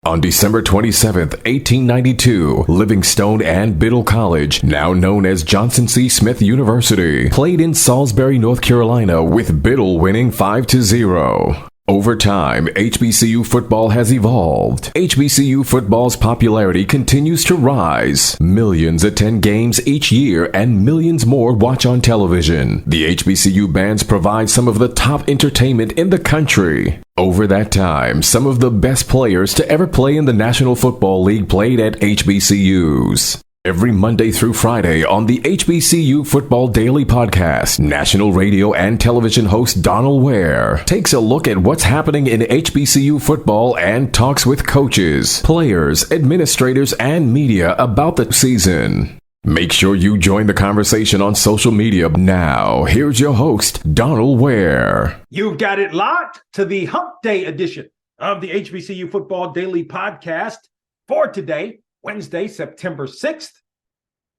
On December 27, 1892, Livingstone and Biddle College, now known as Johnson C. Smith University, played in Salisbury, North Carolina, with Biddle winning 5-0. Over time, HBCU football has evolved. HBCU football's popularity continues to rise. Millions attend games each year and millions more watch on television. The HBCU bands provide some of the top entertainment in the country. Over that time, some of the best players to ever play in the National Football League played at HBCUs. Every Monday through Friday on the HBCU Football Daily Podcast, national radio and television host Donal Ware takes a look at what's happening in HBCU football and talks with coaches, players, administrators, and media about the season. Make sure you join the conversation on social media now. Here's your host, Donal Ware. You've got it locked to the Hump Day edition of the HBCU Football Daily Podcast for today, Wednesday, September 6th.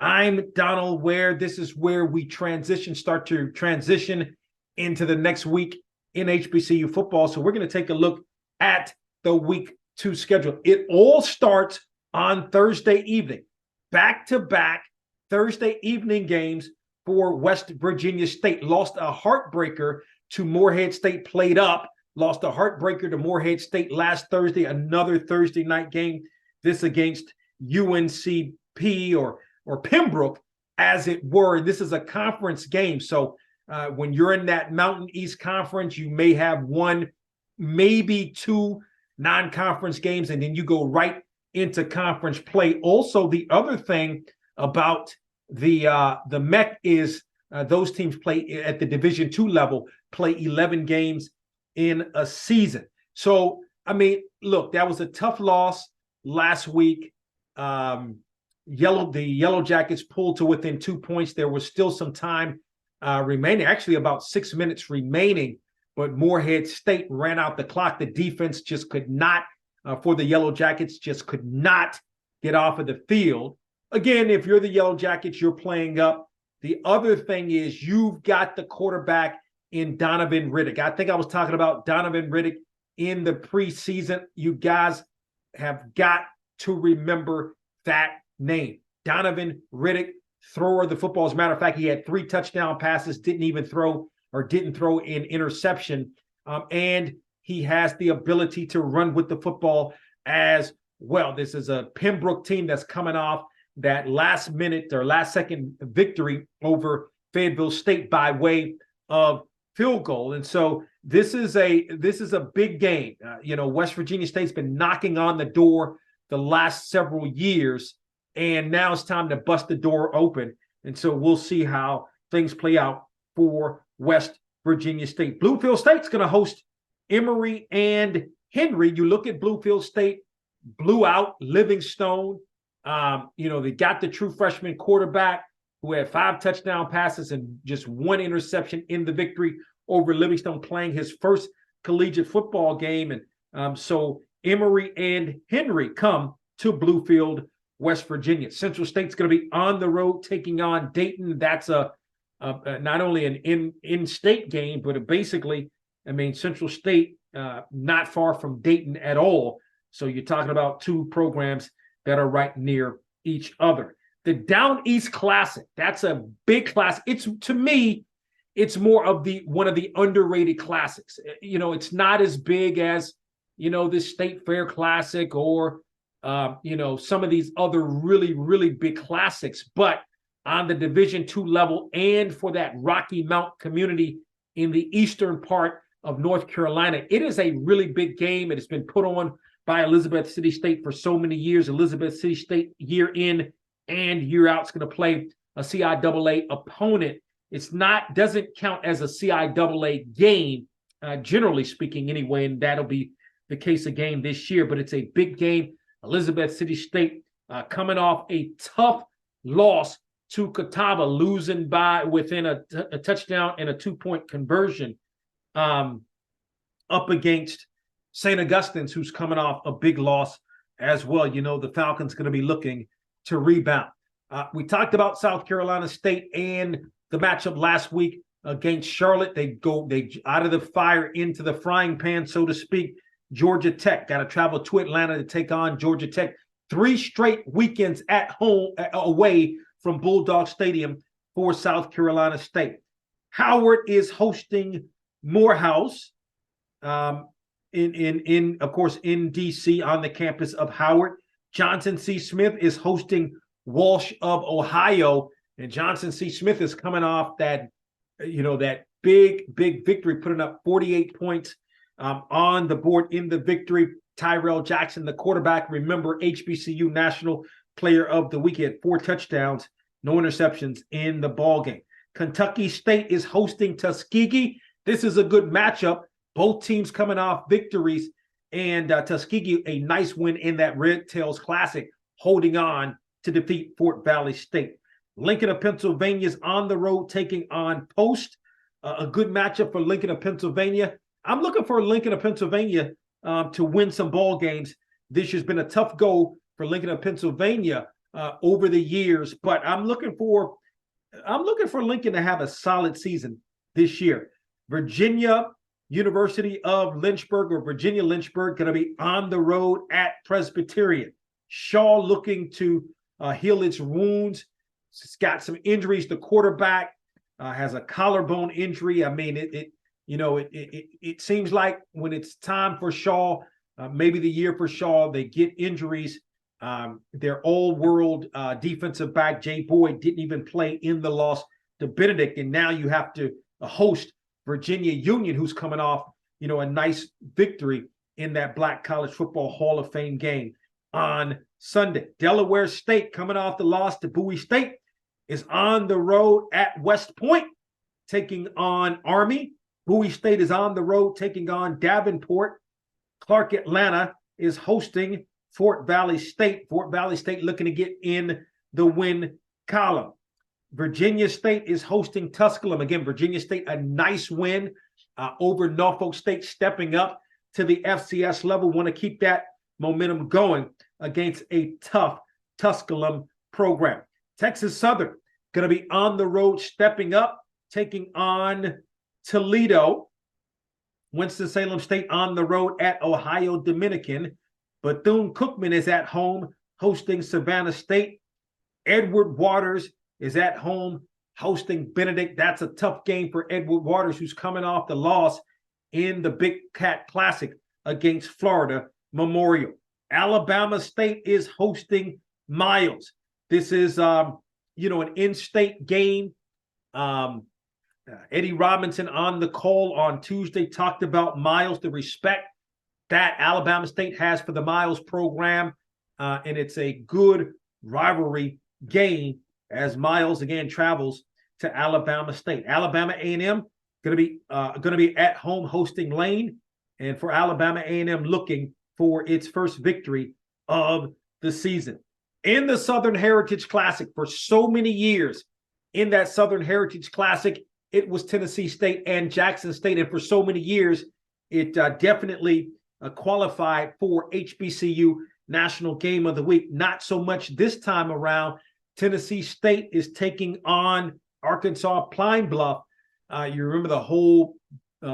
I'm Donal Ware. This is where we start to transition into the next week in HBCU football. So we're going to take a look at the week 2 schedule. It all starts on Thursday evening. Back-to-back Thursday evening games for West Virginia State. Lost a heartbreaker to Morehead State, played up. Lost a heartbreaker to Morehead State last Thursday. Another Thursday night game. This against UNCP or Pembroke, as it were. This is a conference game. So when you're in that Mountain East Conference, you may have one, maybe two non-conference games, and then you go right into conference play. Also, the other thing about the MEC is those teams play at the Division II level, play 11 games in a season. So, I mean, look, that was a tough loss last week. The Yellow Jackets pulled to within 2 points. There was still some time remaining, actually about 6 minutes remaining, but Morehead State ran out the clock. The defense just could not, for the Yellow Jackets, just could not get off of the field. Again, if you're the Yellow Jackets, you're playing up. The other thing is you've got the quarterback in Donovan Riddick. I think I was talking about Donovan Riddick in the preseason. You guys have got to remember that name. Donovan Riddick, thrower of the football. As a matter of fact, he had 3 touchdown passes, didn't throw an interception. And he has the ability to run with the football as well. This is a Pembroke team that's coming off that last second victory over Fayetteville State by way of field goal. And so this is a big game. West Virginia State's been knocking on the door the last several years, and now it's time to bust the door open. And so we'll see how things play out for West Virginia State. Bluefield State's going to host Emory and Henry. You look at Bluefield State, blew out Livingstone. They got the true freshman quarterback who had 5 touchdown passes and just 1 interception in the victory over Livingstone, playing his first collegiate football game. And so Emory and Henry come to Bluefield, West Virginia. Central State's going to be on the road taking on Dayton. That's not only an in-state game, but Central State not far from Dayton at all. So you're talking about 2 programs that are right near each other. The Down East Classic, that's a big classic. To me, it's more of one of the underrated classics. It's not as big as, this State Fair Classic or, some of these other really, really big classics. But on the Division II level and for that Rocky Mount community in the eastern part of North Carolina, it is a really big game. It has been put on by Elizabeth City State for so many years. Elizabeth City State year in and year out is going to play a CIAA opponent. Doesn't count as a CIAA game, generally speaking anyway, and that'll be the case again this year, but it's a big game. Elizabeth City State coming off a tough loss to Catawba, losing by within a touchdown and a 2-point conversion up against St. Augustine's, who's coming off a big loss as well. The Falcons going to be looking to rebound. We talked about South Carolina State and the matchup last week against Charlotte. They out of the fire into the frying pan, so to speak. Georgia Tech. Got to travel to Atlanta to take on Georgia Tech. 3 straight weekends at home, away from Bulldog Stadium for South Carolina State. Howard is hosting Morehouse, of course, in DC on the campus of Howard. Johnson C. Smith is hosting Walsh of Ohio, and Johnson C. Smith is coming off that big victory, putting up 48 points on the board in the victory. Tyrell Jackson, the quarterback, remember, HBCU National Player of the Week. He had 4 touchdowns, no interceptions in the ball game. Kentucky State is hosting Tuskegee. This is a good matchup. Both teams coming off victories, and Tuskegee, a nice win in that Red Tails Classic, holding on to defeat Fort Valley State. Lincoln of Pennsylvania is on the road taking on Post. A good matchup for Lincoln of Pennsylvania. I'm looking for Lincoln of Pennsylvania to win some ball games. This year's been a tough go for Lincoln of Pennsylvania over the years, but I'm looking for Lincoln to have a solid season this year. Virginia University of Lynchburg, or Virginia Lynchburg, going to be on the road at Presbyterian. Shaw looking to heal its wounds. It's got some injuries. The quarterback has a collarbone injury. I mean, it seems like when it's time for Shaw, maybe the year for Shaw, they get injuries. Their all-world defensive back, Jay Boyd, didn't even play in the loss to Benedict, and now you have to host Virginia Union, who's coming off, a nice victory in that Black College Football Hall of Fame game on Sunday. Delaware State, coming off the loss to Bowie State, is on the road at West Point, taking on Army. Bowie State is on the road taking on Davenport. Clark Atlanta is hosting Fort Valley State. Fort Valley State looking to get in the win column. Virginia State is hosting Tusculum. Again, Virginia State, a nice win over Norfolk State, stepping up to the FCS level. Want to keep that momentum going against a tough Tusculum program. Texas Southern going to be on the road, stepping up, taking on Toledo. Winston-Salem State on the road at Ohio Dominican. Bethune-Cookman is at home hosting Savannah State. Edward Waters is at home hosting Benedict. That's a tough game for Edward Waters, who's coming off the loss in the Big Cat Classic against Florida Memorial. Alabama State is hosting Miles. This is, an in-state game. Eddie Robinson on the call on Tuesday talked about Miles, the respect that Alabama State has for the Miles program, and it's a good rivalry game as Miles again travels to Alabama State. Alabama A&M going to be at home hosting Lane, and for Alabama A&M looking for its first victory of the season. In the Southern Heritage Classic, for so many years in that Southern Heritage Classic, it was Tennessee State and Jackson State, and for so many years, it definitely qualified for HBCU National Game of the Week. Not so much this time around. Tennessee State is taking on Arkansas Pine Bluff. You remember the whole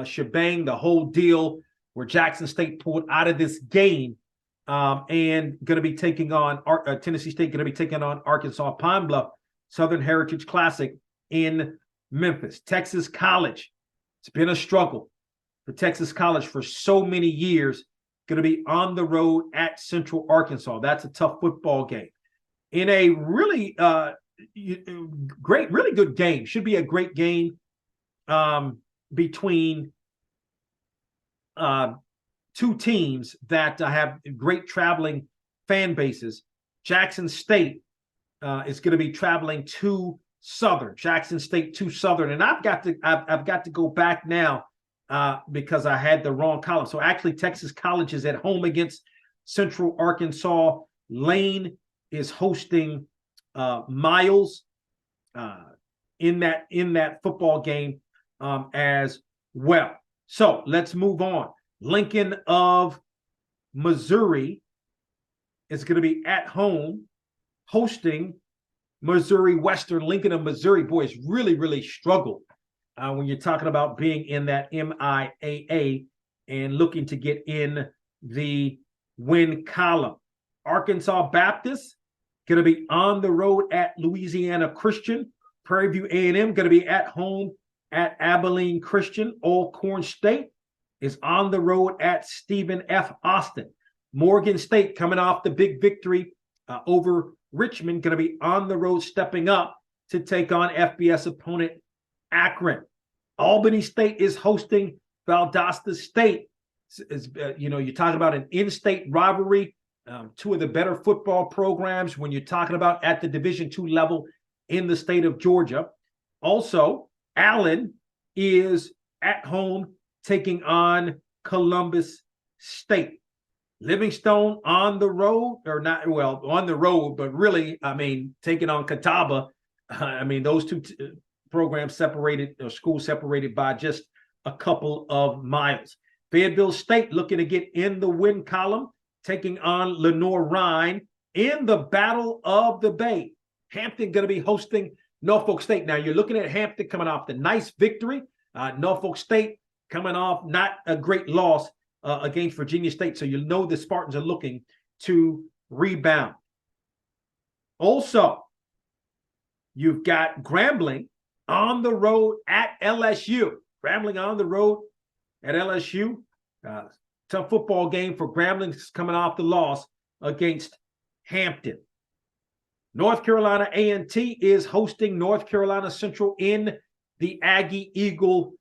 shebang, the whole deal where Jackson State pulled out of this game, and going to be taking on Tennessee State, going to be taking on Arkansas Pine Bluff. Southern Heritage Classic in Memphis. Texas College, it's been a struggle for Texas College for so many years. Going to be on the road at Central Arkansas. That's a tough football game. In a really really good game. Should be a great game between two teams that have great traveling fan bases. Jackson State is going to be traveling to Southern. Jackson State to Southern, and I've got to go back now because I had the wrong column. So actually, Texas College is at home against Central Arkansas. Lane is hosting Miles in that football game as well. So let's move on. Lincoln of Missouri is going to be at home hosting Missouri Western. Lincoln of Missouri, boys, really struggled when you're talking about being in that MIAA and looking to get in the win column. Arkansas Baptist going to be on the road at Louisiana Christian. Prairie View A&M going to be at home at Abilene Christian. Alcorn State is on the road at Stephen F. Austin. Morgan State coming off the big victory over Richmond, going to be on the road stepping up to take on FBS opponent Akron. Albany State is hosting Valdosta State. You're talking about an in-state rivalry, two of the better football programs when you're talking about at the Division II level in the state of Georgia. Also, Allen is at home taking on Columbus State. Livingstone on the road, on the road, but really, taking on Catawba. Those two programs separated, or schools separated by just a couple of miles. Fayetteville State looking to get in the win column, taking on Lenoir-Rhyne in the Battle of the Bay. Hampton going to be hosting Norfolk State. Now, you're looking at Hampton coming off the nice victory. Norfolk State coming off not a great loss against Virginia State. So you know the Spartans are looking to rebound. Also, you've got Grambling on the road at LSU. Grambling on the road at LSU. Tough football game for Grambling coming off the loss against Hampton. North Carolina A&T is hosting North Carolina Central in the Aggie-Eagle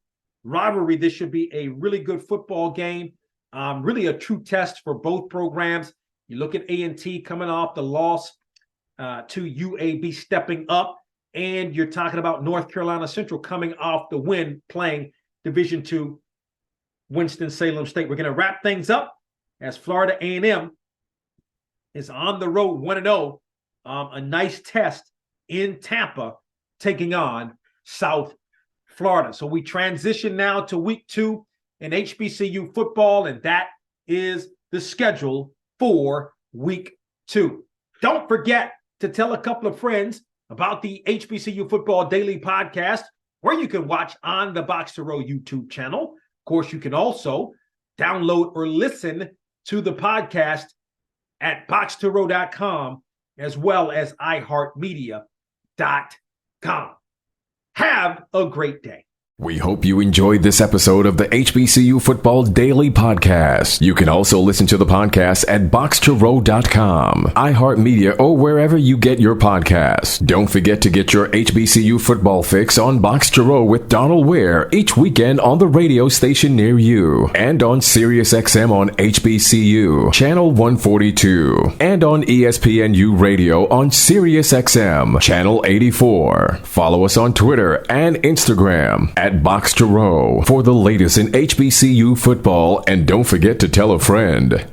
rivalry. This should be a really good football game. Really a true test for both programs. You look at A&T coming off the loss to UAB stepping up, and you're talking about North Carolina Central coming off the win playing Division II Winston-Salem State. We're going to wrap things up as Florida A&M is on the road 1-0. A nice test in Tampa taking on South Florida. So we transition now to week 2 in HBCU football, and that is the schedule for week 2. Don't forget to tell a couple of friends about the HBCU Football Daily Podcast, where you can watch on the Box to Row YouTube channel. Of course, you can also download or listen to the podcast at boxtorow.com as well as iHeartMedia.com. Have a great day. We hope you enjoyed this episode of the HBCU Football Daily Podcast. You can also listen to the podcast at BOXTOROW.com, iHeartMedia, or wherever you get your podcasts. Don't forget to get your HBCU football fix on Box to Row with Donal Ware each weekend on the radio station near you, and on SiriusXM on HBCU, Channel 142, and on ESPNU Radio on SiriusXM, Channel 84. Follow us on Twitter and Instagram at Box to Row for the latest in HBCU football, and don't forget to tell a friend.